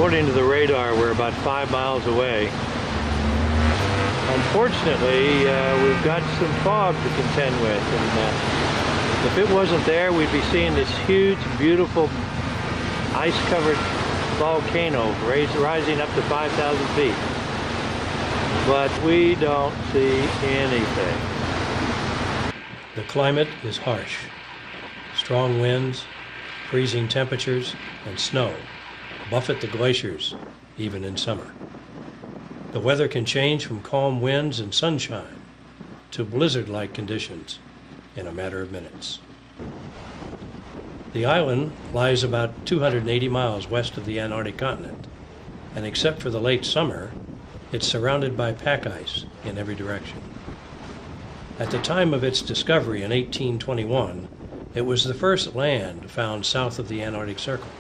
According to the radar, we're about 5 miles away. Unfortunately, we've got some fog to contend with, and if it wasn't there, we'd be seeing this huge, beautiful, ice-covered volcano rising up to 5,000 feet. But we don't see anything. The climate is harsh. Strong winds, freezing temperatures, and snow buffet the glaciers, even in summer. The weather can change from calm winds and sunshine to blizzard-like conditions in a matter of minutes. The island lies about 280 miles west of the Antarctic continent, and except for the late summer, it's surrounded by pack ice in every direction. At the time of its discovery in 1821, it was the first land found south of the Antarctic Circle.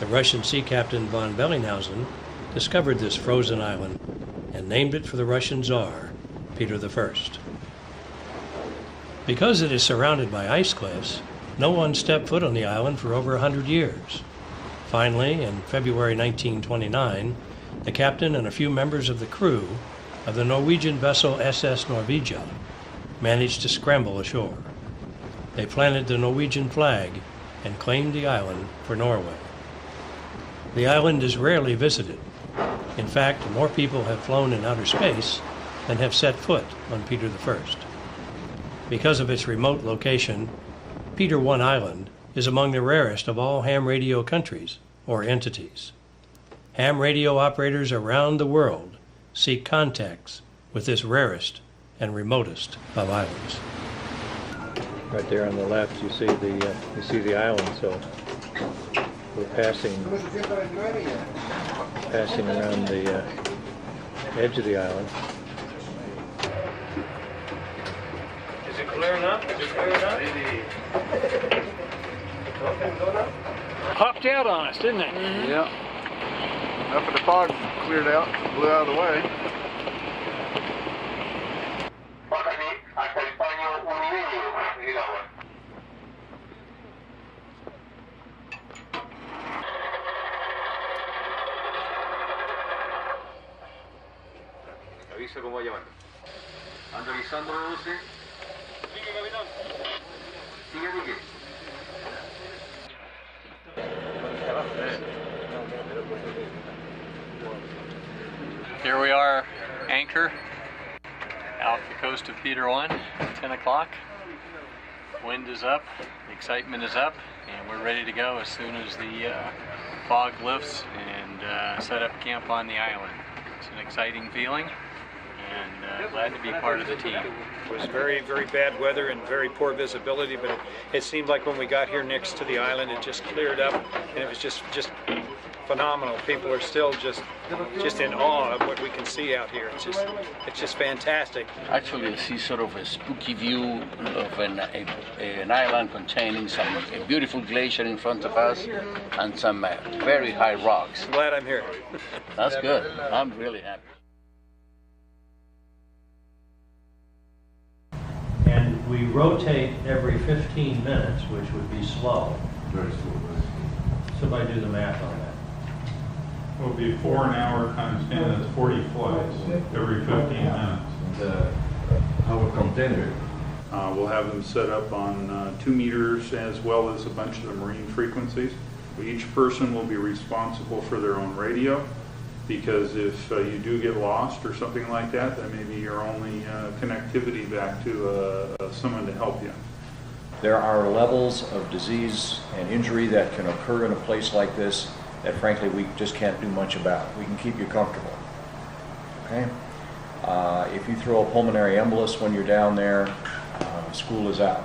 The Russian sea captain von Bellinghausen discovered this frozen island and named it for the Russian Tsar, Peter I. Because it is surrounded by ice cliffs, no one stepped foot on the island for over 100 years. Finally, in February 1929, the captain and a few members of the crew of the Norwegian vessel SS Norvegia managed to scramble ashore. They planted the Norwegian flag and claimed the island for Norway. The island is rarely visited. In fact, more people have flown in outer space than have set foot on Peter I. Because of its remote location, Peter I Island is among the rarest of all ham radio countries or entities. Ham radio operators around the world seek contacts with this rarest and remotest of islands. Right there on the left, you see the island. So we're passing around the edge of the island. Is it clear enough? Is it clear enough? Popped out on us, didn't it? Mm-hmm. Yeah. After the fog cleared out, blew out of the way. Avisa cómo va llevando. Ando avisando, Lucy. Sigue, capitán. Sigue, Nicky. Here we are, anchor, off the coast of Peter I, 10 o'clock. Wind is up, the excitement is up, and we're ready to go as soon as the fog lifts and set up camp on the island. It's an exciting feeling, and glad to be part of the team. It was very, very bad weather and very poor visibility, but it seemed like when we got here next to the island, it just cleared up, and it was just phenomenal. People are still just in awe of what we can see out here. It's just fantastic. Actually, I see sort of a spooky view of an island containing a beautiful glacier in front of us and some very high rocks. I'm glad I'm here. That's good. I'm really happy. And we rotate every 15 minutes, which would be slow. Very slow. Somebody do the math on that. It would be 4 an hour times 10, that's 40 flights every 15 minutes. Our container. We'll have them set up on 2 meters as well as a bunch of the marine frequencies. Each person will be responsible for their own radio, because if you do get lost or something like that, that may be your only connectivity back to someone to help you. There are levels of disease and injury that can occur in a place like this that frankly we just can't do much about. We can keep you comfortable. Okay? If you throw a pulmonary embolus when you're down there, school is out.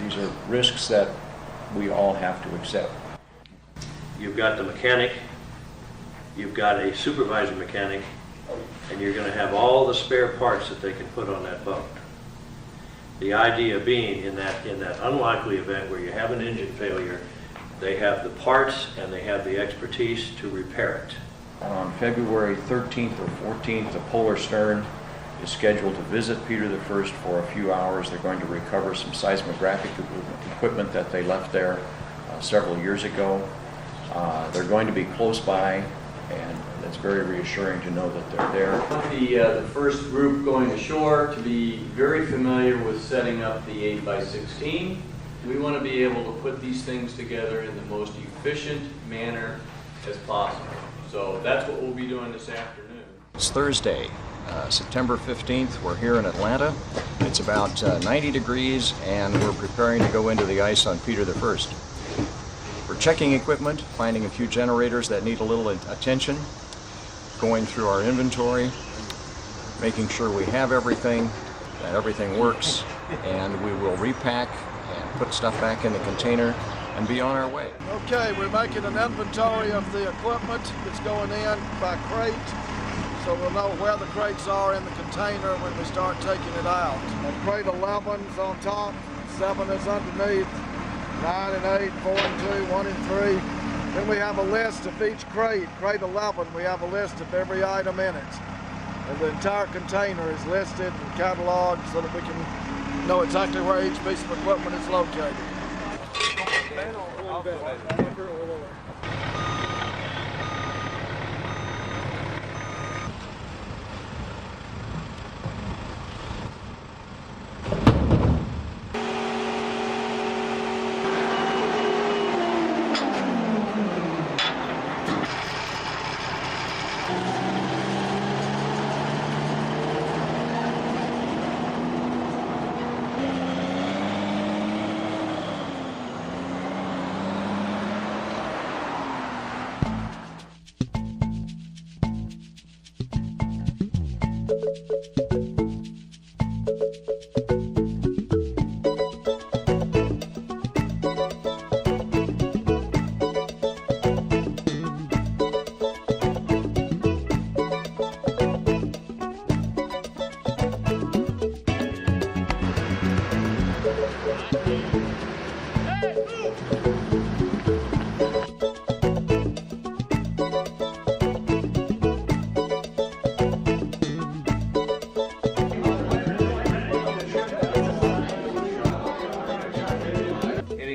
These are risks that we all have to accept. You've got the mechanic, you've got a supervisor mechanic, and you're going to have all the spare parts that they can put on that boat. The idea being in that unlikely event where you have an engine failure, they have the parts and they have the expertise to repair it. And on February 13th or 14th, the Polar Stern is scheduled to visit Peter I for a few hours. They're going to recover some seismographic equipment that they left there several years ago. They're going to be close by, and it's very reassuring to know that they're there. The first group going ashore to be very familiar with setting up the 8x16. We want to be able to put these things together in the most efficient manner as possible. So that's what we'll be doing this afternoon. It's Thursday, September 15th. We're here in Atlanta. It's about 90 degrees, and we're preparing to go into the ice on Peter the First. We're checking equipment, finding a few generators that need a little attention, going through our inventory, making sure we have everything, that everything works, and we will repack and put stuff back in the container and be on our way. Okay, we're making an inventory of the equipment that's going in by crate, so we'll know where the crates are in the container when we start taking it out. Crate 11's on top, 7 is underneath, 9 and 8, 4 and 2, 1 and 3. Then we have a list of each crate. Crate 11, we have a list of every item in it. And the entire container is listed and cataloged so that we can know exactly where each piece of equipment is located.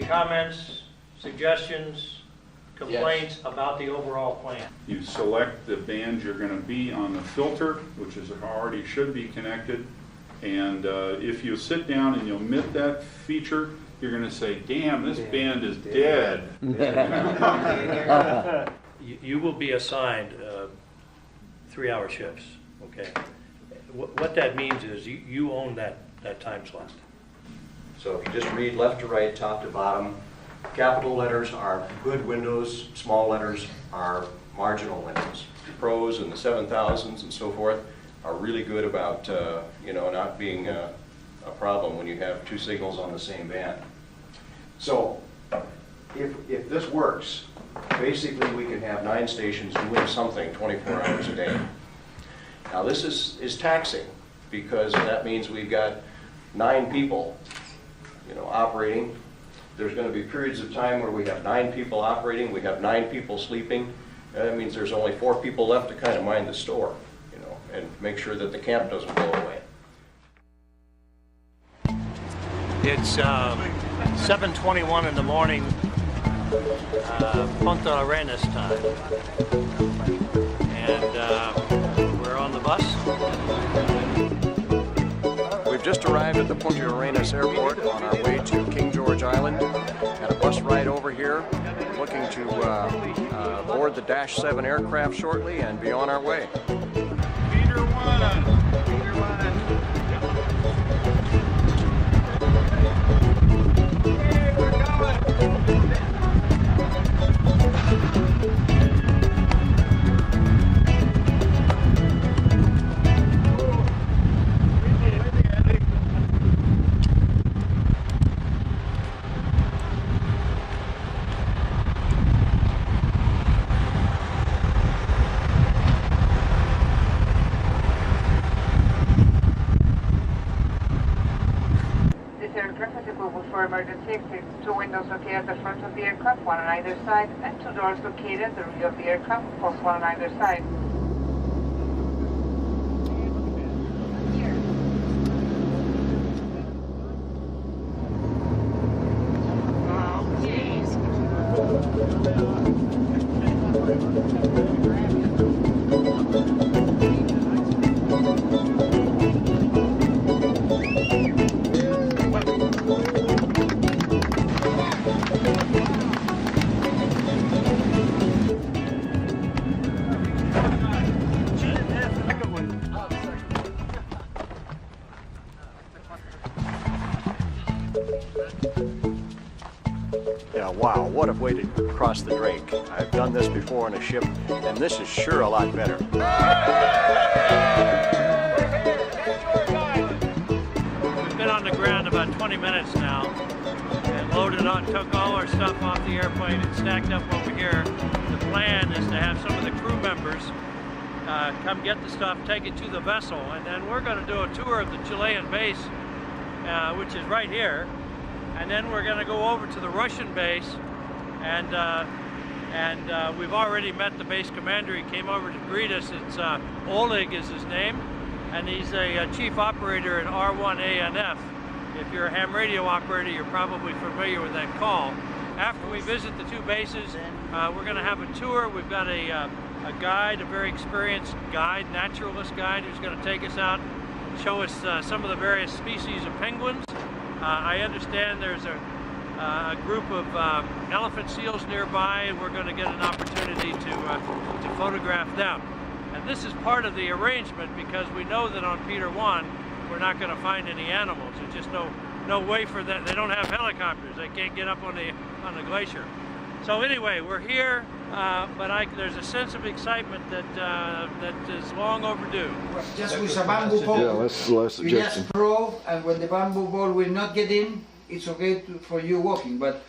Comments, suggestions, complaints about the overall plan? You select the band you're going to be on the filter, which is already should be connected, and if you sit down and you omit that feature, you're going to say, damn, this band is dead. You will be assigned 3-hour shifts, okay? What that means is you own that time slot. So if you just read left to right, top to bottom, capital letters are good windows, small letters are marginal windows. The pros and the 7000s and so forth are really good about not being a problem when you have 2 signals on the same band. So if this works, basically we can have 9 stations doing something 24 hours a day. Now this is taxing, because that means we've got 9 people operating. There's going to be periods of time where we have 9 people operating, we have 9 people sleeping. That means there's only 4 people left to kind of mind the store, and make sure that the camp doesn't blow away. It's 7:21 in the morning, Punta Arenas time, and we're on the bus. We've just arrived at the Punta Arenas airport on our way to King George Island. Had a bus ride over here, looking to board the Dash 7 aircraft shortly and be on our way. Peter 1. Peter 1. Hey, we're going. For emergency exits, 2 windows located at the front of the aircraft, 1 on either side, and 2 doors located at the rear of the aircraft, also 1 on either side. Oh, jeez. Yeah, wow, what a way to cross the Drake. I've done this before on a ship, and this is sure a lot better. We've been on the ground about 20 minutes now and loaded on, took all our stuff off the airplane and stacked up over here. The plan is to have some of the crew members come get the stuff, take it to the vessel, and then we're going to do a tour of the Chilean base, which is right here. And then we're going to go over to the Russian base, and we've already met the base commander. He came over to greet us. It's Oleg is his name, and he's a chief operator at R1ANF. If you're a ham radio operator, you're probably familiar with that call. After we visit the two bases, we're going to have a tour. We've got a guide, a very experienced guide, naturalist guide, who's going to take us out and show us some of the various species of penguins. I understand there's a group of elephant seals nearby, and we're going to get an opportunity to photograph them. And this is part of the arrangement because we know that on Peter 1 we're not going to find any animals. There's just no way for that. They don't have helicopters. They can't get up on the glacier. So anyway, we're here, but there's a sense of excitement that is long overdue. Just with a bamboo pole, Yeah, let's you just throw, and when the bamboo ball will not get in, it's okay for you walking, but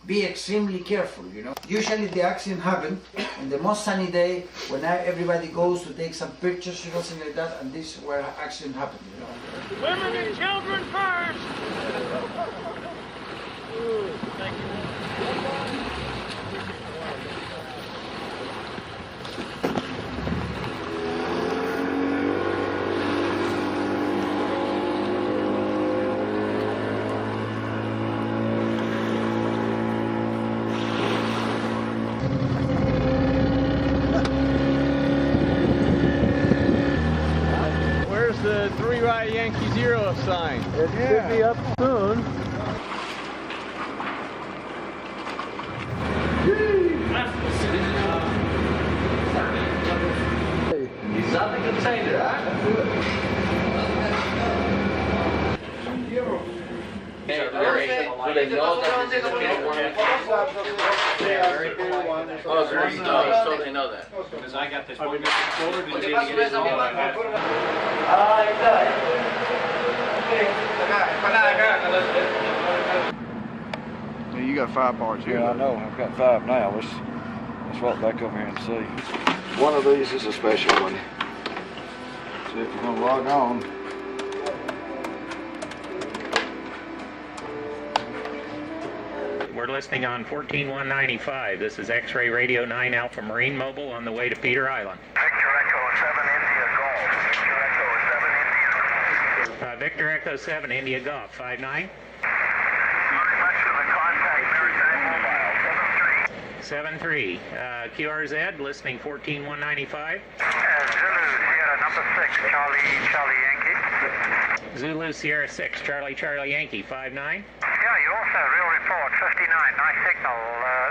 be extremely careful, you know. Usually the accident happens on the most sunny day when everybody goes to take some pictures or something like that, and this is where accident happens, you know. Women and children first! Thank you. Where's the 3 Right Yankee 0 sign? It should be up soon. He's on the container, huh? Do they know that this is a big one? Oh, so they know that. Because I got this one. You got 5 bars here. Yeah, I know. I've got 5 now. Let's walk back over here and see. One of these is a special one. See if we're going to log on. We're listening on 14195. This is X-Ray Radio 9 Alpha Marine Mobile on the way to Peter Island. Victor Echo 7 India Golf 59. 73. QRZ listening 14195. Zulu Sierra 6 Charlie Yankee 59. Yeah, you also real report 59. Nice signal.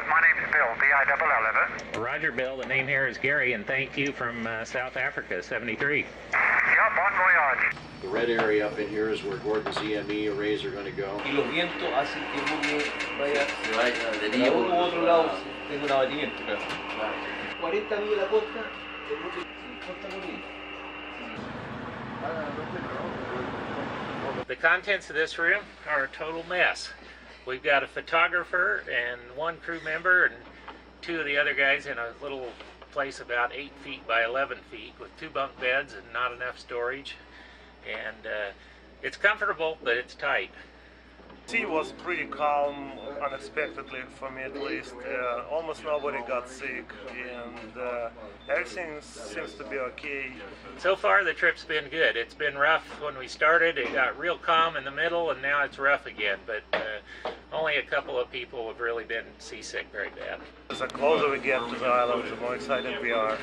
My name's Bill, B-I-double-L-11. Roger, Bill. The name here is Gary, and thank you from South Africa 73. Yeah, bon voyage. The red area up in here is where Gordon's EME arrays are going to go. Y los vientos hacen que el mundo vaya de día u otro lado. Tengo una batimiento, claro. 40 millas la costa, el mundo 50 millas. The contents of this room are a total mess. We've got a photographer and 1 crew member and 2 of the other guys in a little place about 8 feet by 11 feet with 2 bunk beds and not enough storage. And it's comfortable, but it's tight. Sea was pretty calm, unexpectedly for me at least. Almost nobody got sick, and everything seems to be okay. So far the trip's been good. It's been rough when we started. It got real calm in the middle, and now it's rough again. But only a couple of people have really been seasick very bad. The closer we get to the island, the more excited we are.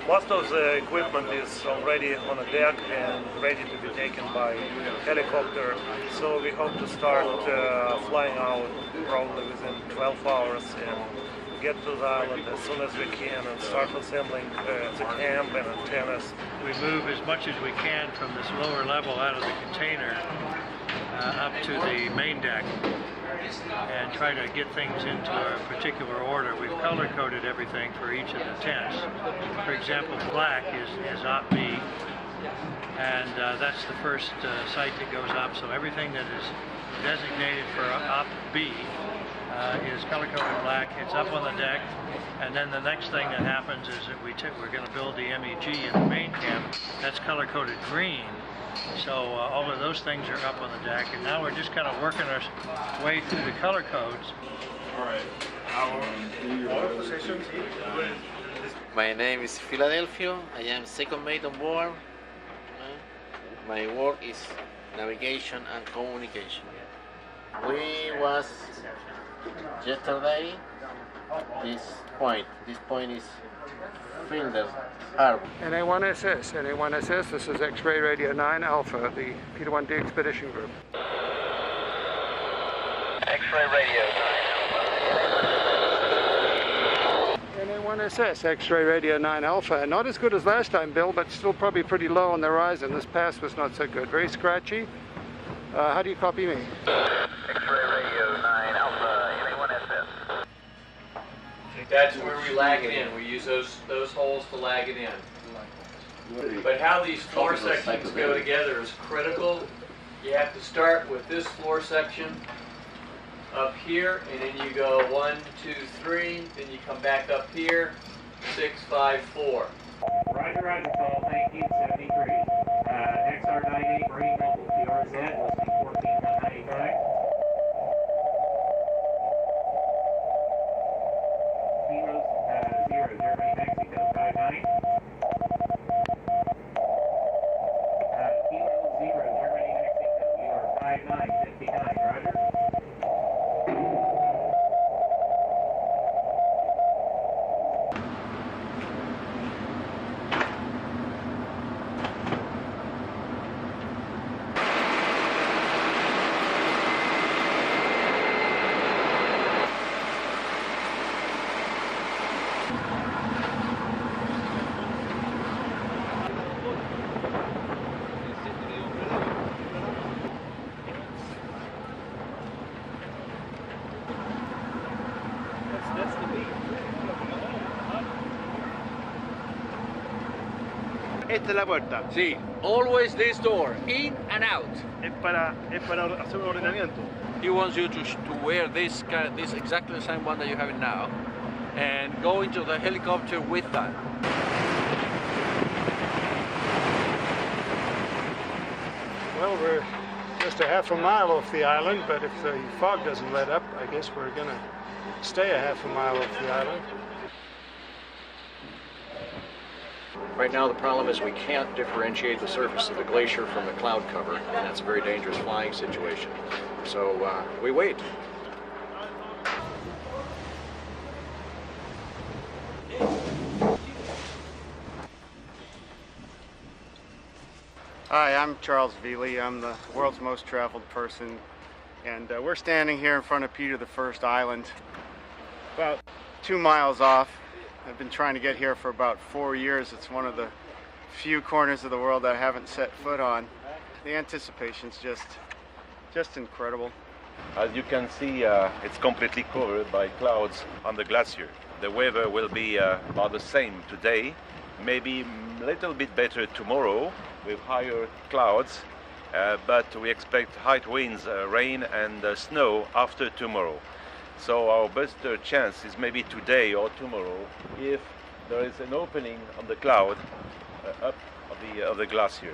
Most of the equipment is already on the deck and ready to be taken by helicopter. So we hope to start flying out probably within 12 hours and get to the island as soon as we can and start assembling the camp and antennas. We move as much as we can from this lower level out of the container up to the main deck and try to get things into a particular order. We've color-coded everything for each of the tents. For example, black is Op B, and that's the first site that goes up. So everything that is designated for Op B is color-coded black. It's up on the deck, and then the next thing that happens is that we're going to build the MEG in the main camp. That's color-coded green. So all of those things are up on the deck, and now we're just kind of working our way through the color codes. All right. My name is Philadelphia. I am second mate on board. My work is navigation and communication. We was yesterday this point. This point is Flinders Harbor. NA1SS, NA1SS, this is X-Ray Radio 9 Alpha, the Peter 1D Expedition Group. X-Ray Radio 9 Alpha. NA1SS, X-Ray Radio 9 Alpha. Not as good as last time, Bill, but still probably pretty low on the horizon. This pass was not so good. Very scratchy. How do you copy me? X-Ray Radio 9 Alpha, NA1SS. That's where we lag it in. We use those holes to lag it in. But how these floor sections go together is critical. You have to start with this floor section up here, and then you go 1, 2, 3, then you come back up here, 6, 5, 4. Roger, roger, call 1973. XR98 Marine Mobile, PRZ, listing 14195. Kilos 0, Germany, Mexico, 59. Kilo 0, Germany, Mexico, you are 59, 59, roger. Esta es la puerta. Sí, always this door, in and out. Es para hacer un ordenamiento. He wants you to wear this exactly the same one that you have now, and go into the helicopter with that. Well, we're just a half a mile off the island, but if the fog doesn't let up, I guess we're going to stay a half a mile off the island. Right now the problem is we can't differentiate the surface of the glacier from the cloud cover, and that's a very dangerous flying situation. So we wait. Hi, I'm Charles Veely. I'm the world's most traveled person, and we're standing here in front of Peter I Island, about 2 miles off. I've been trying to get here for about 4 years. It's one of the few corners of the world that I haven't set foot on. The anticipation's just incredible. As you can see, it's completely covered by clouds on the glacier. The weather will be about the same today, maybe a little bit better tomorrow with higher clouds, but we expect high winds, rain and snow after tomorrow. So our best chance is maybe today or tomorrow if there is an opening on the cloud up of the glacier.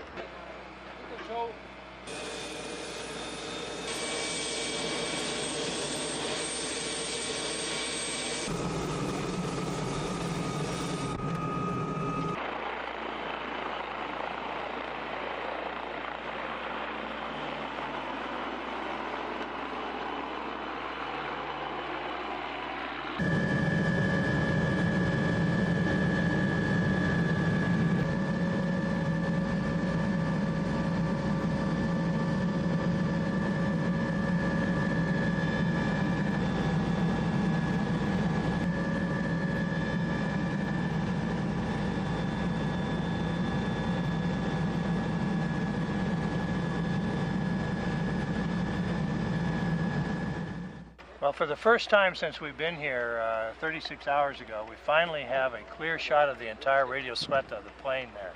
Well, for the first time since we've been here 36 hours ago, we finally have a clear shot of the entire radiosleta, the plane there.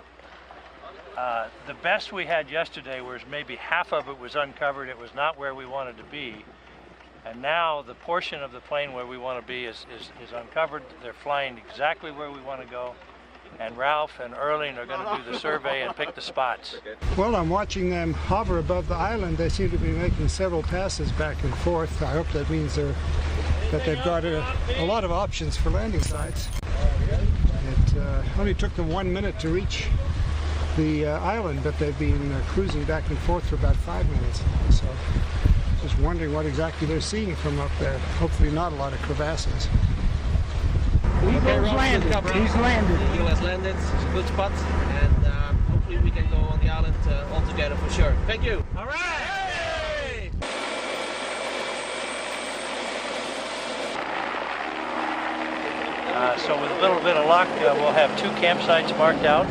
The best we had yesterday was maybe half of it was uncovered. It was not where we wanted to be. And now the portion of the plane where we want to be is uncovered. They're flying exactly where we want to go. And Ralph and Erling are going to do the survey and pick the spots. Well, I'm watching them hover above the island. They seem to be making several passes back and forth. I hope that means that they've got a lot of options for landing sites. It only took them 1 minute to reach the island, but they've been cruising back and forth for about 5 minutes. So just wondering what exactly they're seeing from up there. Hopefully not a lot of crevasses. He's landed. He's landed. The Eagle has landed. It's a good spot, and hopefully we can go on the island all together for sure. Thank you. All right. So with a little bit of luck, we'll have 2 campsites marked out,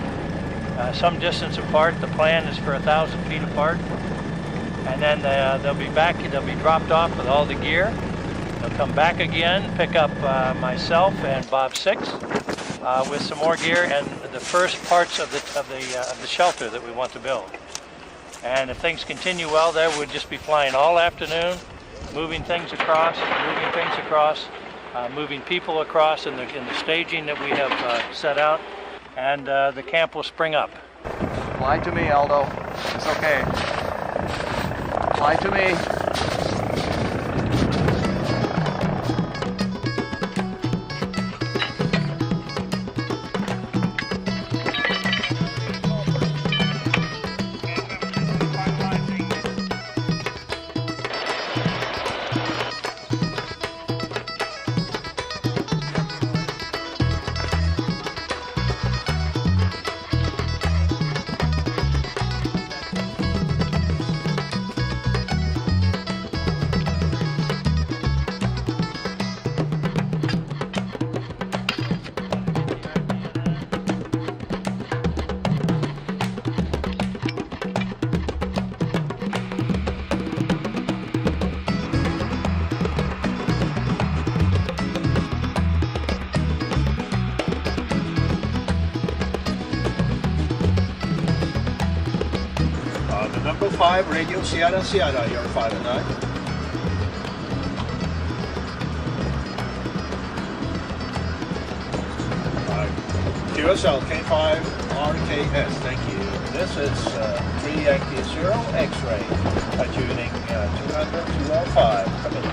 some distance apart. The plan is for 1,000 feet apart, and then they'll be back. They'll be dropped off with all the gear. They'll come back again, pick up myself and Bob Six with some more gear and the first parts of the shelter that we want to build. And if things continue well there, we'll just be flying all afternoon, moving things across, moving people across in the staging that we have set out, and the camp will spring up. Fly to me, Aldo. It's okay. Fly to me. Number 5, Radio Sierra Sierra, you're 5 and 9. QSL K5 RKS, thank you. This is 3 Yankee 0 X-ray, tuning 200 205, come in.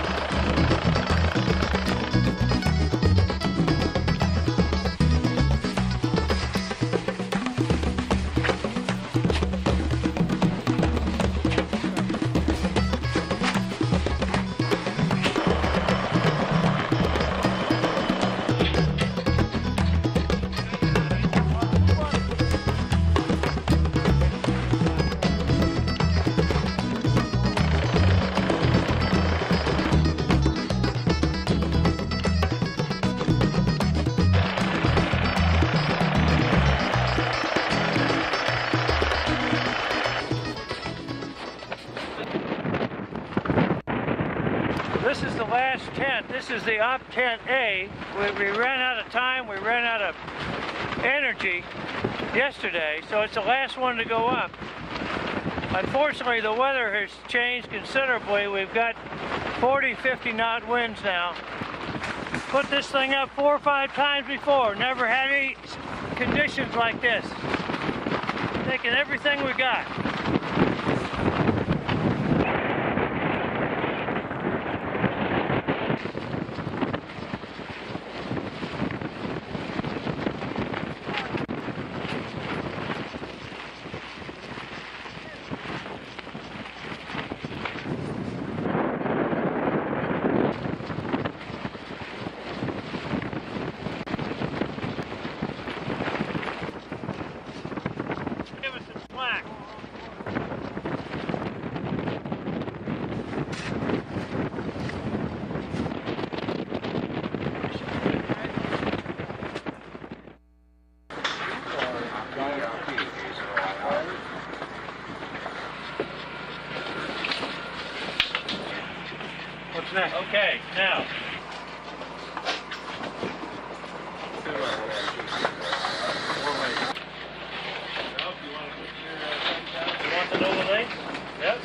This is the last tent. This is the op tent A. We ran out of time. We ran out of energy yesterday, so it's the last one to go up. Unfortunately, the weather has changed considerably. We've got 40, 50 knot winds now. Put this thing up 4 or 5 times before. Never had any conditions like this. Taking everything we got. Okay, now. You want the Nova link? Yep.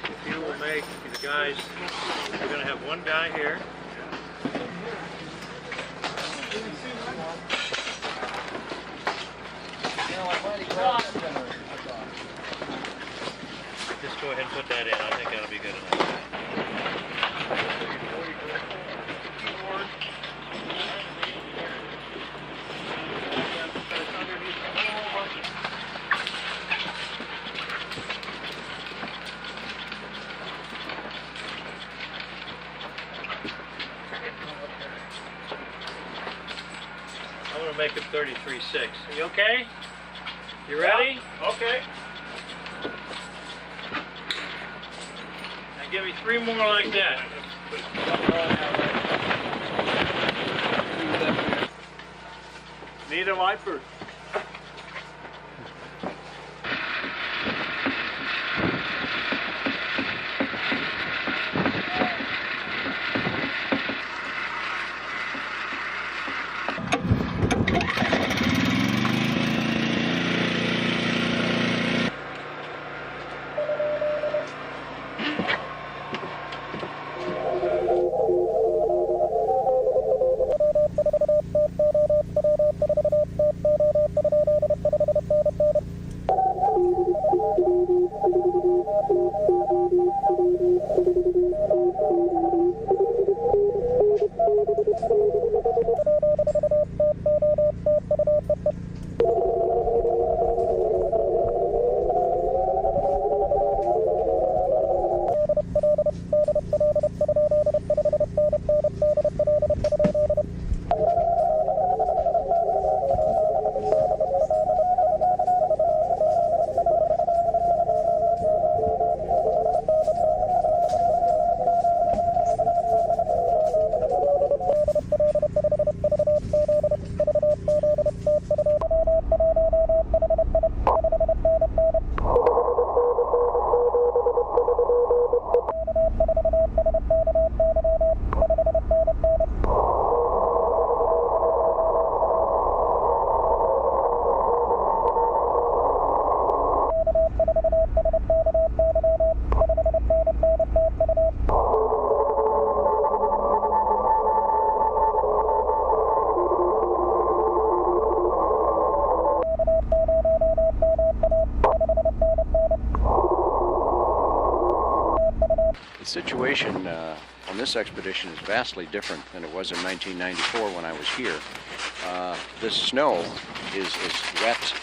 If you will make the guys, we're going to have one guy here. Just go ahead and put that in. I think that'll be good enough. I'm going to make it 33.6. Are you okay? You ready? Yeah. Okay. Now give me 3 more like that. Need a wiper. The situation on this expedition is vastly different than it was in 1994 when I was here. This snow is wet.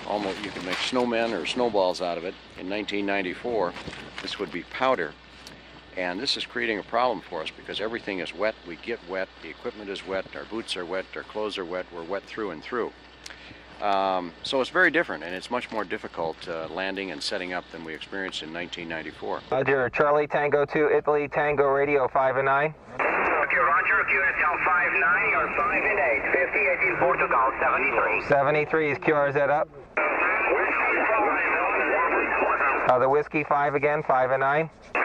Almost, you could make snowmen or snowballs out of it. In 1994, this would be powder. And this is creating a problem for us because everything is wet. We get wet, the equipment is wet, our boots are wet, our clothes are wet, we're wet through and through. So it's very different, and it's much more difficult landing and setting up than we experienced in 1994. Roger, Charlie Tango 2, Italy Tango Radio 5 and 9. Okay, Roger, QSL 59, you're 5 and 8, 50, 18 Portugal, 73. 73 is QRZ up. The Whiskey 5 again, 5 and 9. Whiskey 5,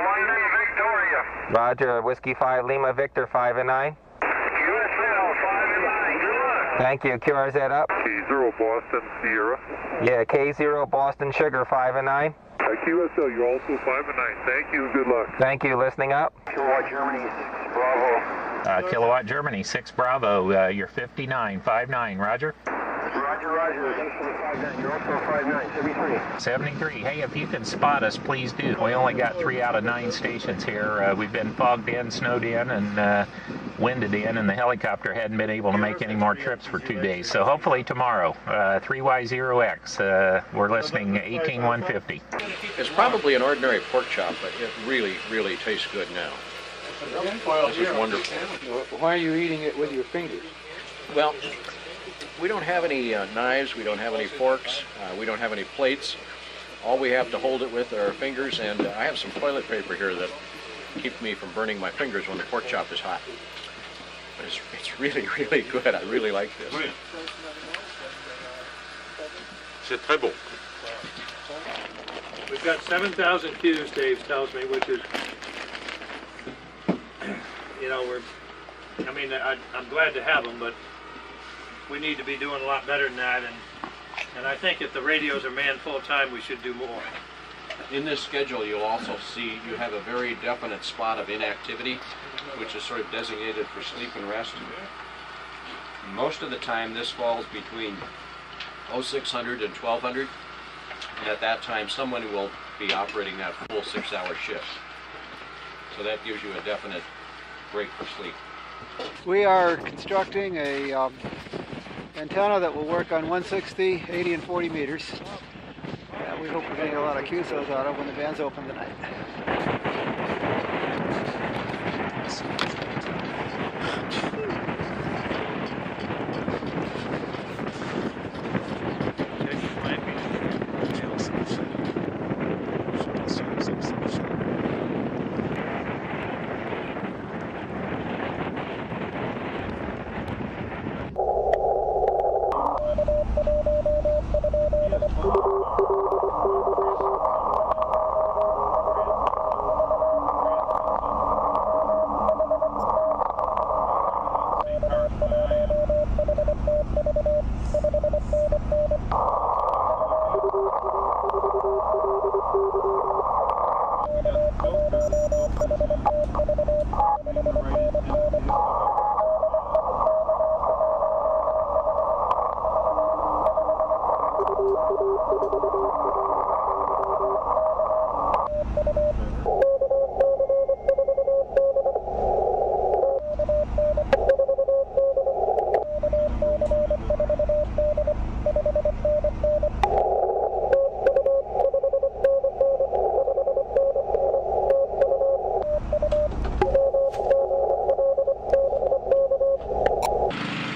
London, Victoria. Roger, Whiskey 5, Lima Victor 5 and 9. QSL 5 and 9, good luck. Thank you, QRZ up. K0 Boston Sierra. Yeah, K0 Boston Sugar 5 and 9. QSL, you're also 5 and 9. Thank you, good luck. Thank you, listening up. Kilowatt Germany 6 Bravo. Kilowatt Germany 6 Bravo, you're 59, 5-9, Roger. Roger, thanks for the 5-9. You're also 5-9, 73. 73. Hey, if you can spot us, please do. We only got 3 out of 9 stations here. We've been fogged in, snowed in, and winded in, and the helicopter hadn't been able to make any more trips for 2 days. So hopefully tomorrow, 3Y0X, we're listening 18150. It's probably an ordinary pork chop, but it really, really tastes good now. This is wonderful. Why are you eating it with your fingers? Well, we don't have any knives, we don't have any forks, we don't have any plates. All we have to hold it with are our fingers, and I have some toilet paper here that keeps me from burning my fingers when the pork chop is hot. But it's really, really good. I really like this. C'est très bon. We've got 7,000 cues, Dave tells me, which is, you know, I'm glad to have them, but we need to be doing a lot better than that, and I think if the radios are manned full time, we should do more. In this schedule, you'll also see you have a very definite spot of inactivity, which is sort of designated for sleep and rest. Most of the time, this falls between 0600 and 1200, and at that time, someone will be operating that full 6-hour shift. So that gives you a definite break for sleep. We are constructing a antenna that will work on 160, 80, and 40 meters. We hope we're getting a lot of QSOs out of when the band's open tonight.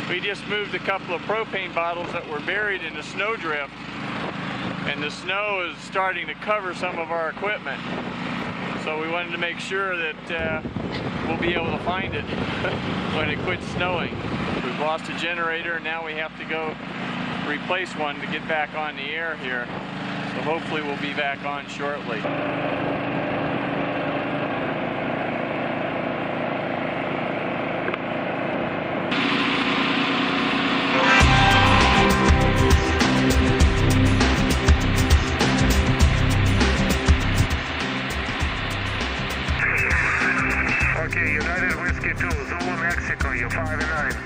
We just moved a couple of propane bottles that were buried in the snowdrift, and the snow is starting to cover some of our equipment. So we wanted to make sure that we'll be able to find it when it quits snowing. We've lost a generator, and now we have to go replace one to get back on the air here. So hopefully we'll be back on shortly. Okay, United Whiskey 2, Zulu, Mexico, you're 5 and 9.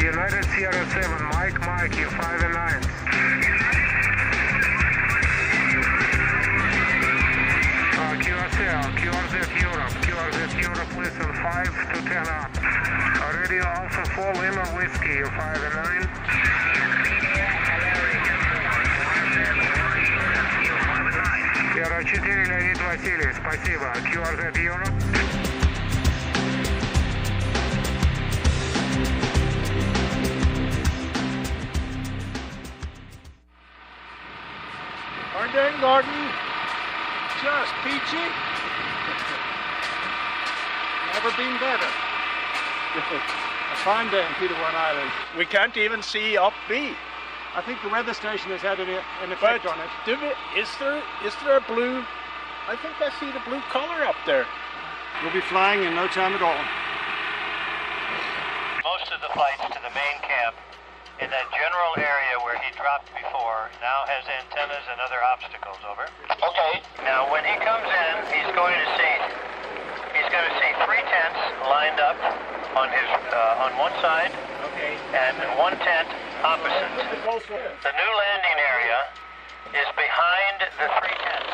United Sierra 7, Mike, you're 5 and 9. QRZ Europe, listen, 5 to 10 up. Radio Alpha 4, Lima Whiskey, you're 5 and 9. Sierra 4, Леонид Васильев, спасибо. QRZ Europe. Garden Garden, just peachy. Never been better. A fine day on Peter One Island. We can't even see up B. I think the weather station has had an effect on it. Is there a blue? I think I see the blue color up there. We'll be flying in no time at all. Most of the flights to the main camp in that general area where he dropped before now has antennas and other obstacles, over. Okay. Now when he comes in, he's going to see 3 tents lined up on his on one side, okay, and 1 tent opposite. The new landing area is behind the 3 tents.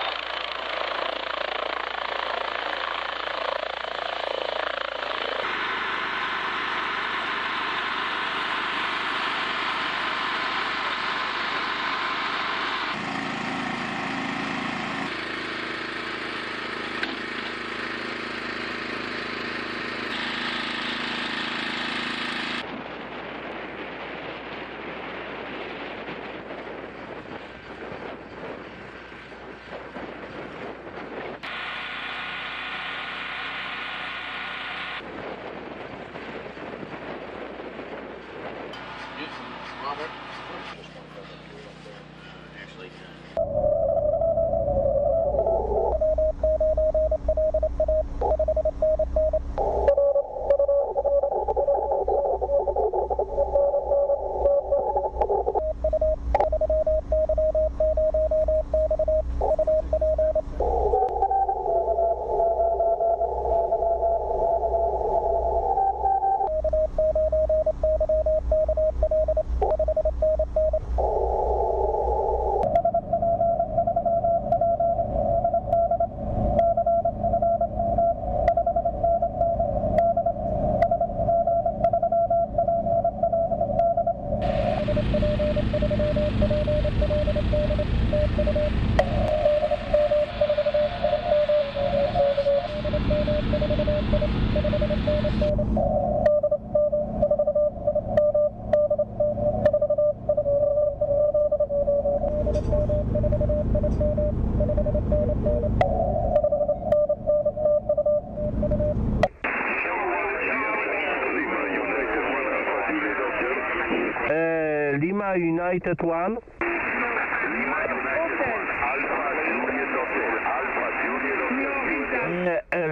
Lima United 1.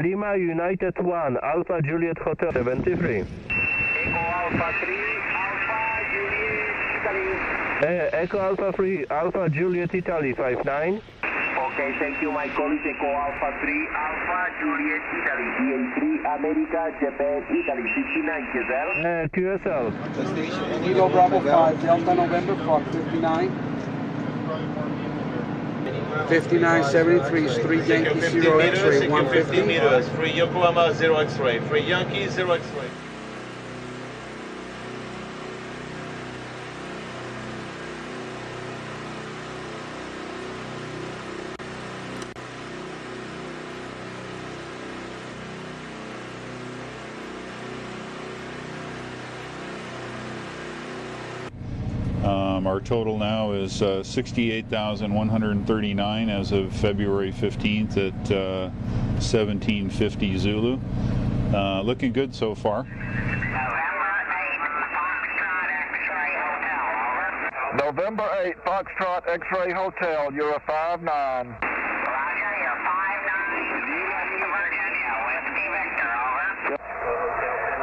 Lima United 1, Alpha Juliet Hotel 73. Echo Alpha 3, Alpha Juliet Italy. Echo Alpha 3, Alpha Juliet Italy 59. Okay, thank you. My call is Echo Alpha 3, Alpha Juliet Italy. EA3 America, Japan, Italy, 59, QSL. Kilo Bravo 5, Delta November, Fox 59. 5973 is 3 Yankee 0 X-ray 150 meters, 3 Yokohama 0 X-ray, 3 Yankee 0 X-ray. Our total now is 68,139 as of February 15th at 1750 Zulu. Looking good so far. November 8, Foxtrot X-Ray Hotel, you're a 5-9.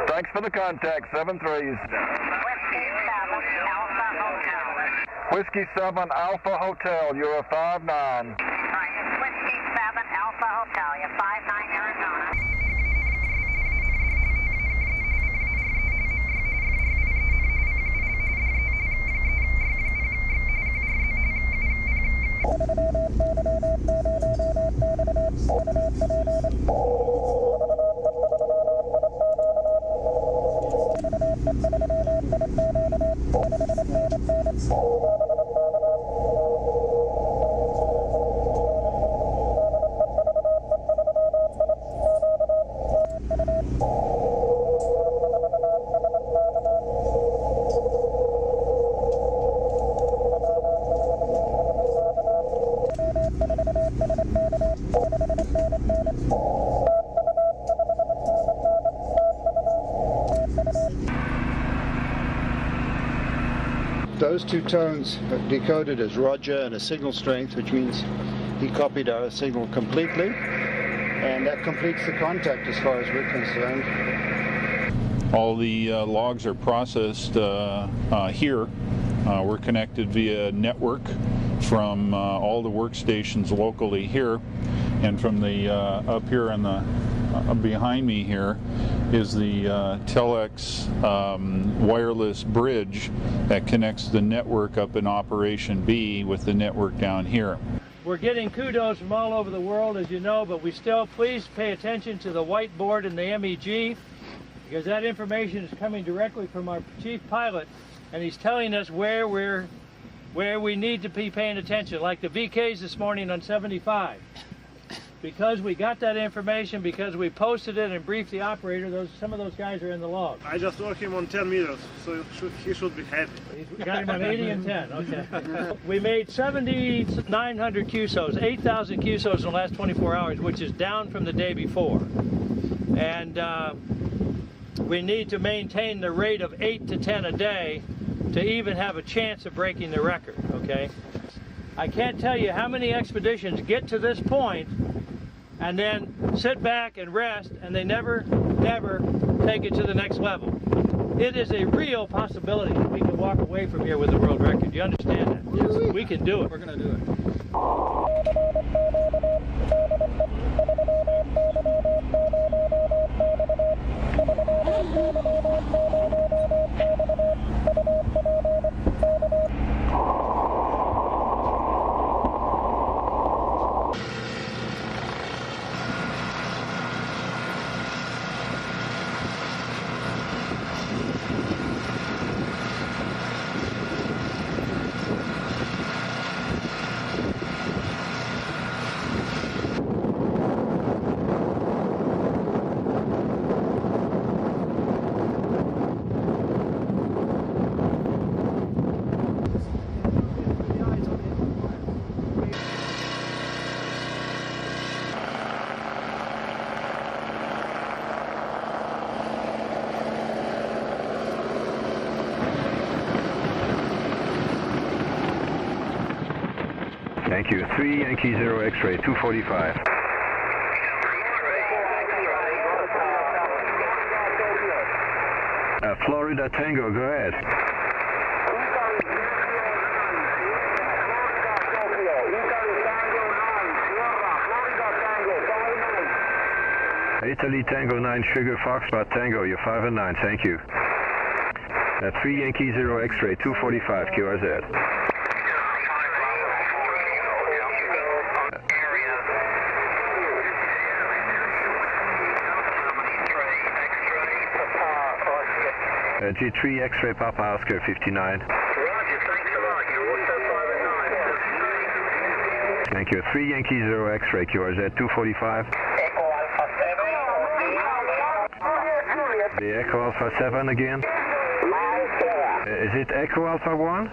Thanks for the contact, 7-3s. Whiskey 7 Alpha Hotel, you're a 5-9. Whiskey 7 Alpha Hotel, you're 5-9 Arizona. Those two tones are decoded as Roger and a signal strength, which means he copied our signal completely, and that completes the contact as far as we're concerned. All the logs are processed here. We're connected via network from all the workstations locally here, and from the up here on the behind me here is the Telex wireless bridge that connects the network up in Operation B with the network down here. We're getting kudos from all over the world, as you know, but we still, please pay attention to the whiteboard and the MEG, because that information is coming directly from our chief pilot, and he's telling us where we need to be paying attention, like the VKs this morning on 75. Because we got that information, because we posted it and briefed the operator, some of those guys are in the log. I just walked him on 10 meters, so he should be happy. We got him on 80 and 10, okay. We made 7,900 QSOs, 8,000 QSOs in the last 24 hours, which is down from the day before. And we need to maintain the rate of 8 to 10 a day to even have a chance of breaking the record, okay? I can't tell you how many expeditions get to this point and then sit back and rest, and they never take it to the next level. It is a real possibility that we can walk away from here with the world record. You understand that? Yes, we can do it. We're going to do it. Thank you. 3 Yankee 0 X-ray, 245. Florida Tango, go ahead. Italy Tango 9, Sugar Foxtrot Tango, you're 5 and 9, thank you. 3 Yankee 0 X-ray, 245 QRZ. G3 X-ray Papa Oscar 59. Thank you. 3 Yankee 0 X-ray QRZ 245. The Echo Alpha 7 again. Is it Echo Alpha 1?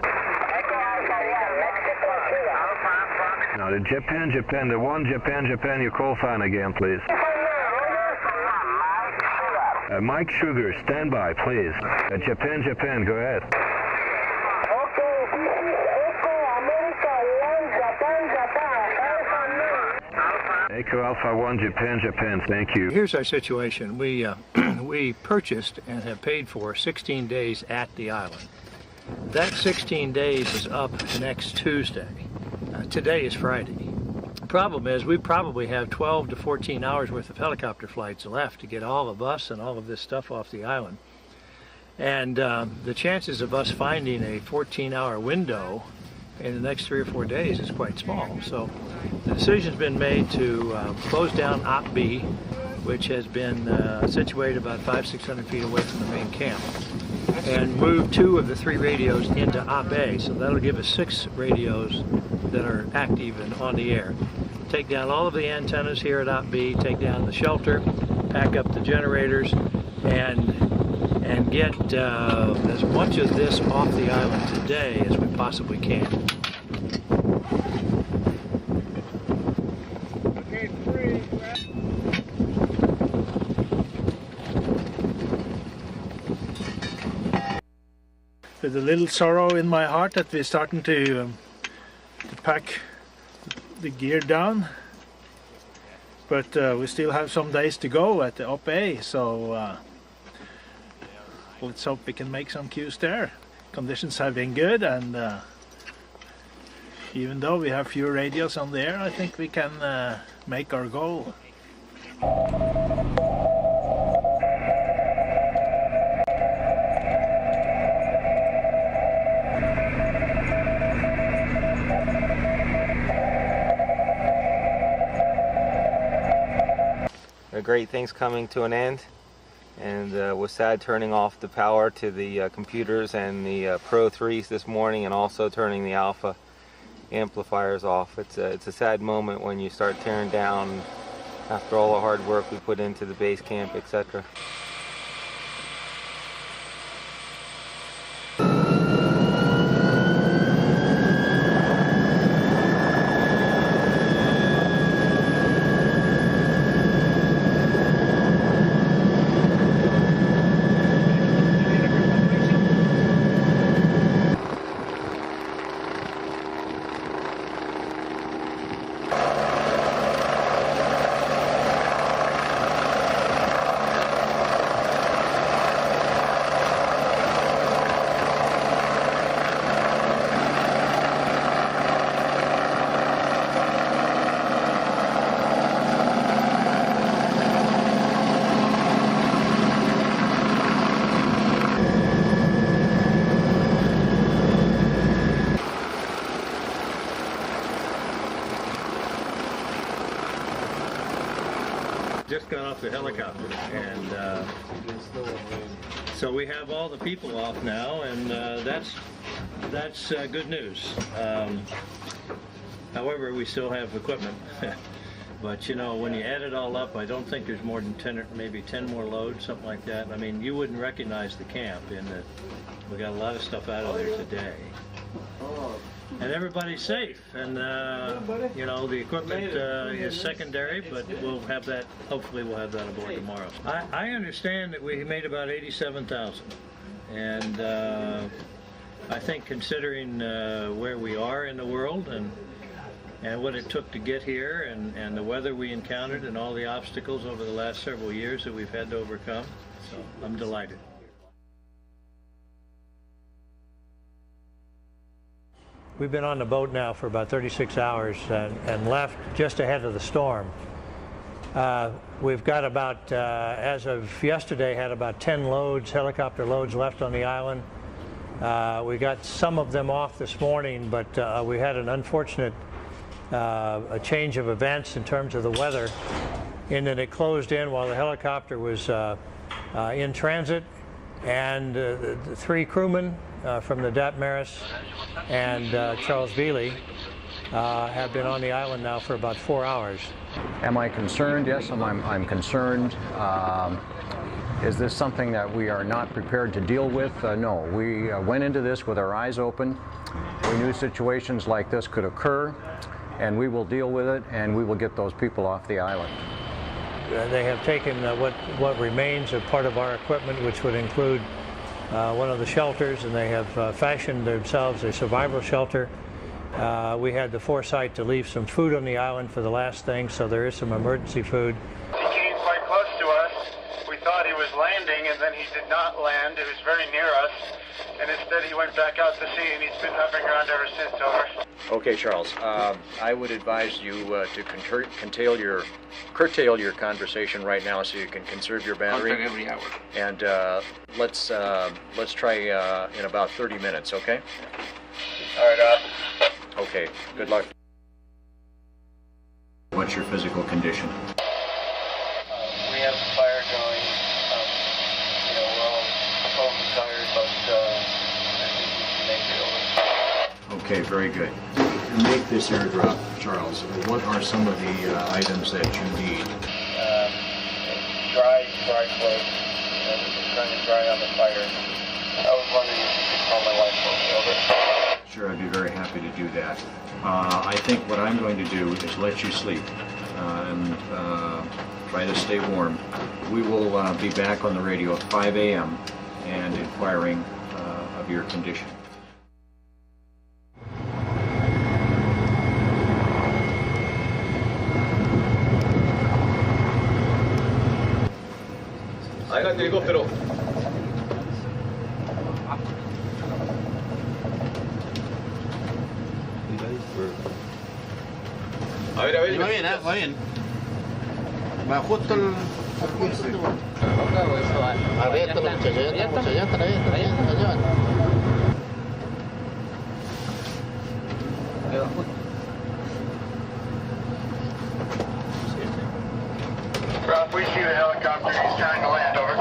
No, the Japan, the 1 Japan, your call sign again, please. Mike Sugar, stand by, please. Japan, go ahead. Echo Alpha 1, Japan, thank you. Here's our situation. We purchased and have paid for 16 days at the island. That 16 days is up next Tuesday. Today is Friday. The problem is we probably have 12 to 14 hours worth of helicopter flights left to get all of us and all of this stuff off the island. And the chances of us finding a 14-hour window in the next 3 or 4 days is quite small. So the decision's been made to close down Op B, which has been situated about 500-600 feet away from the main camp, and move 2 of the 3 radios into Op A. So that'll give us 6 radios that are active and on the air. Take down all of the antennas here at Op B, take down the shelter, pack up the generators, and get as much of this off the island today as we possibly can. There's a little sorrow in my heart that we're starting to pack the gear down, but we still have some days to go at the Op A, so let's hope we can make some cues there. Conditions have been good, and even though we have fewer radios on the air, I think we can make our goal. Great things coming to an end, and was sad turning off the power to the computers and the Pro 3s this morning, and also turning the Alpha amplifiers off. It's a sad moment when you start tearing down after all the hard work we put into the base camp, etc. Just got off the helicopter, and so we have all the people off now, and that's good news. However, we still have equipment. But you know, when you add it all up, I don't think there's more than 10 or maybe 10 more loads, something like that. I mean, you wouldn't recognize the camp in that we got a lot of stuff out of there today. And everybody's safe, and you know, the equipment is secondary, but we'll have that, hopefully we'll have that aboard tomorrow. I understand that we made about 87,000, and I think considering where we are in the world and and what it took to get here, and the weather we encountered, and all the obstacles over the last several years that we've had to overcome. So I'm delighted. We've been on the boat now for about 36 hours and left just ahead of the storm. We've got about, as of yesterday, had about 10 loads, helicopter loads left on the island. We got some of them off this morning, but we had an unfortunate a change of events in terms of the weather, in that it closed in while the helicopter was in transit, and the 3 crewmen from the Dap Maris and Charles Veely have been on the island now for about 4 hours. Am I concerned? Yes, I'm concerned. Is this something that we are not prepared to deal with? No, we went into this with our eyes open. We knew situations like this could occur, and we will deal with it, and we will get those people off the island. They have taken what remains of part of our equipment, which would include one of the shelters, and they have fashioned themselves a survival shelter. We had the foresight to leave some food on the island for the last thing, so there is some emergency food. He came quite close to us. We thought he was landing, and then he did not land. It was very near us, and instead he went back out to sea, and he's been hovering around ever since. Over. Okay, Charles. I would advise you to curtail your conversation right now, so you can conserve your battery. Contact every hour. And let's try in about 30 minutes. Okay. All right. Okay. Good luck. What's your physical condition? We have the fire going. We're all totally tired, but I think we can make it over. Okay, very good. To make this airdrop, Charles, what are some of the items that you need? Dry clothes. Everything's trying to dry on the fire. I was wondering if you could call my wife for me, over. Sure, I'd be very happy to do that. I think what I'm going to do is let you sleep and try to stay warm. We will be back on the radio at 5 a.m. and inquiring of your condition. Ahí va el helicóptero. A ver. Va bien, va bien. Va justo el... Arriba está la muchacha, allá está. Rob, we see the helicopter. He's trying to land, over.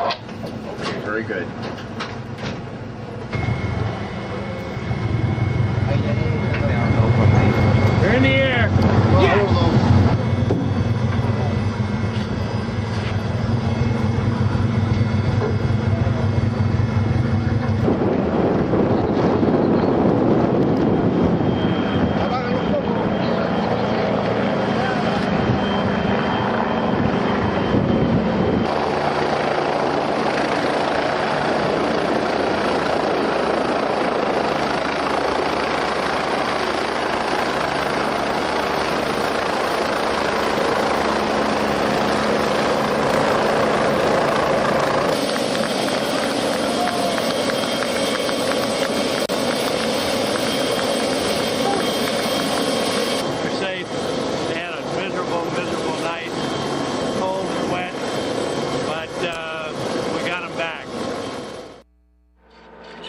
Okay, very good. They're in the air. Yes!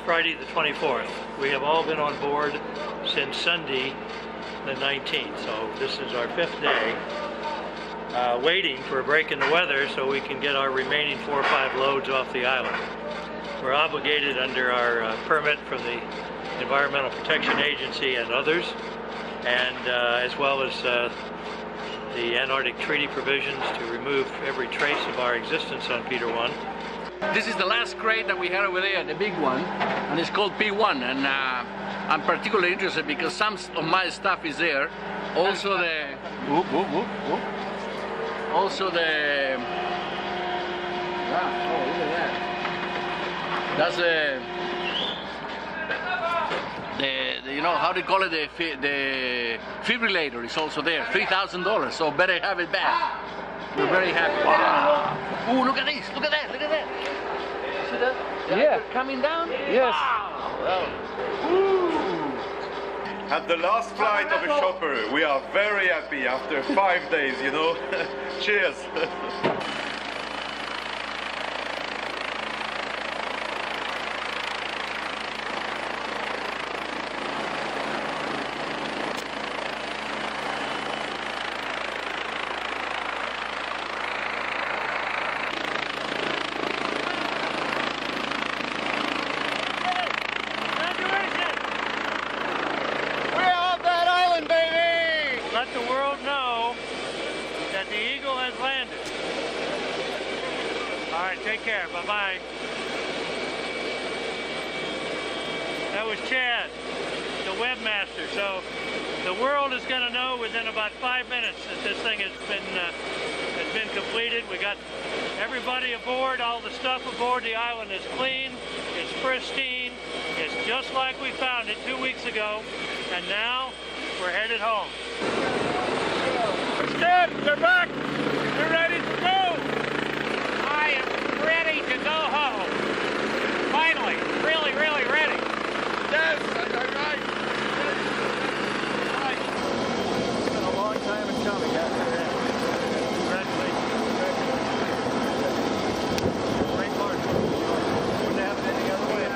Friday the 24th. We have all been on board since Sunday the 19th, so this is our 5th day waiting for a break in the weather so we can get our remaining 4 or 5 loads off the island. We're obligated under our permit from the Environmental Protection Agency and others, and as well as the Antarctic Treaty provisions to remove every trace of our existence on Peter 1. This is the last crate that we had over there, the big one, and it's called P1, and I'm particularly interested because some of my stuff is there. Also the... Also the... Ah, oh, look at that. That's the you know, how do you call it, the defibrillator is also there, $3,000, so better have it back. We're very happy with that. Ooh, look at this, look at that, look at that. See that? Yeah. Coming down? Yes. Wow. At the last flight of a chopper, we are very happy after 5 days, you know. Cheers. Let the world know that the Eagle has landed. All right, take care. Bye-bye. That was Chad, the webmaster. So the world is going to know within about 5 minutes that this thing has been completed. We got everybody aboard. All the stuff aboard the island is clean. It's pristine. It's just like we found it 2 weeks ago. And now we're headed home. Stan, they're back. They're ready to go. I am ready to go home. Finally, really, really ready. Yes, that's right. It's been a long time in coming, hasn't it? Congratulations. Great march. Wouldn't have it any other way.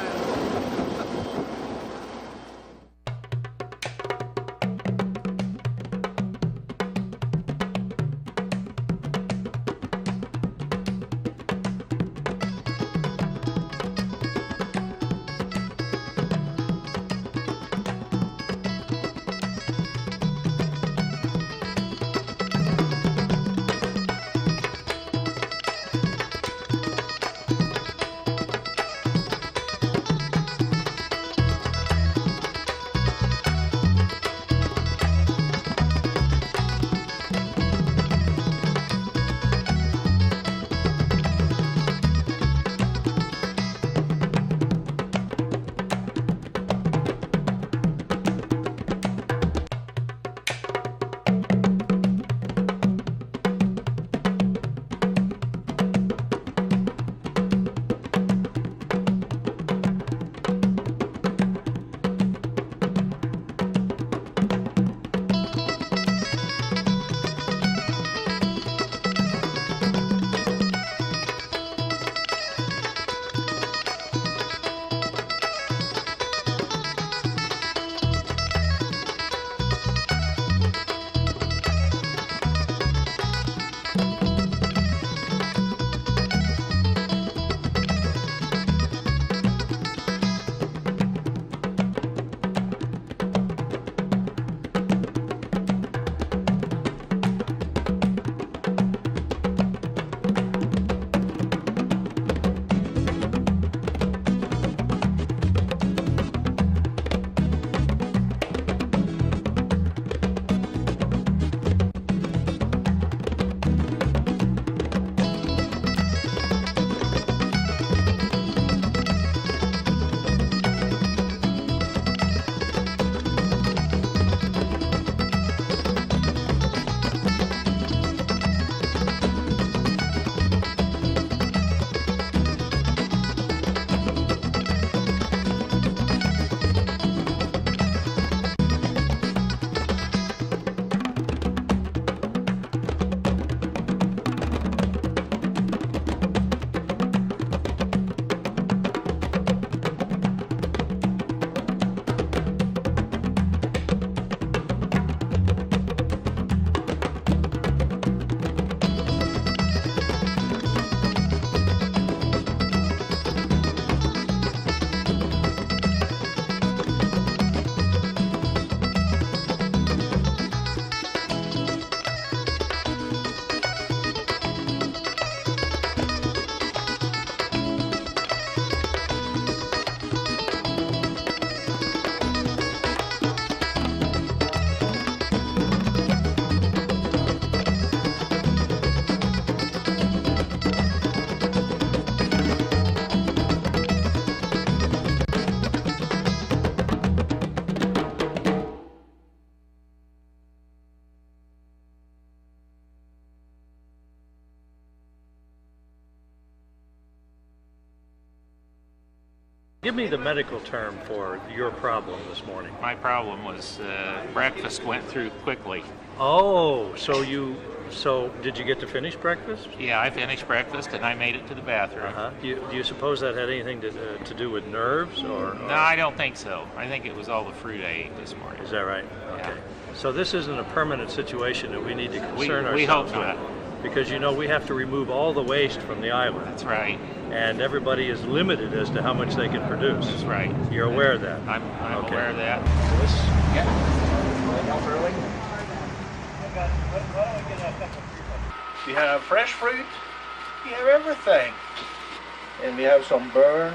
Give me the medical term for your problem this morning. My problem was breakfast went through quickly. Oh, so did you get to finish breakfast? Yeah, I finished breakfast and I made it to the bathroom. Do you suppose that had anything to do with nerves or? No, I don't think so. I think it was all the fruit I ate this morning. Is that right? Yeah. Okay. So this isn't a permanent situation that we need to concern ourselves We hope with. not. Because you know we have to remove all the waste from the island. That's right. And everybody is limited as to how much they can produce. That's right. You're aware of that? I'm okay. aware of that. We have fresh fruit. We have everything. And we have some burnt.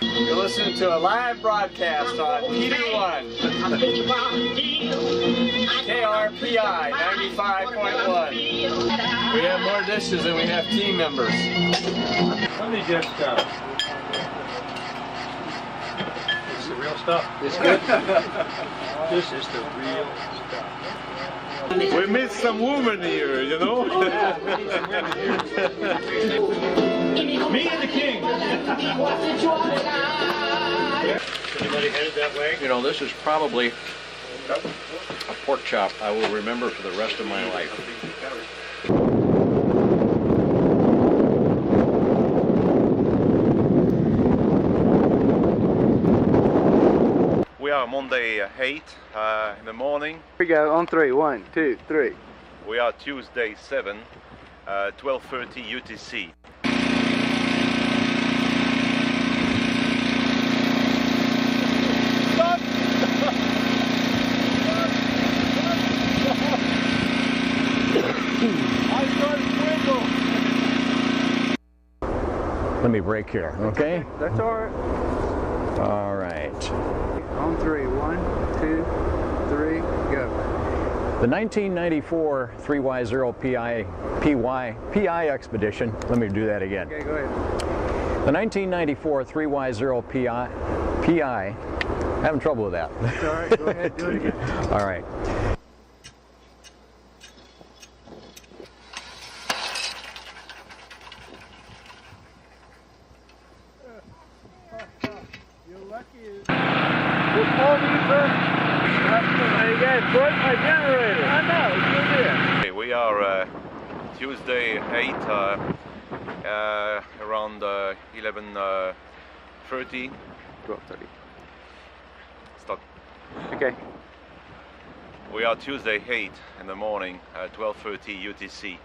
You're listening to a live broadcast on P1, KRPI 95.1. We have more dishes than we have team members. Let me just, it's the real stuff. It's good. This is the real stuff. We missed some women here, you know? Yeah, we need some women here. Me and the king. Anybody headed that way? You know, this is probably a pork chop I will remember for the rest of my life. We are Monday 8 in the morning. We go on 3. 1, 2, 3. We are Tuesday 7, 12:30 UTC. Let me break here, okay? That's all right. All right. On 3. 1, 2, 3, go. The 1994 3Y0 PI expedition. Let me do that again. Okay, go ahead. The 1994 3Y0 PI. Having trouble with that. That's all right. Go ahead, do it again. All right. We are Tuesday 8 around 11:30. 12:30. Stop. Okay. We are Tuesday 8 in the morning, 12:30 UTC.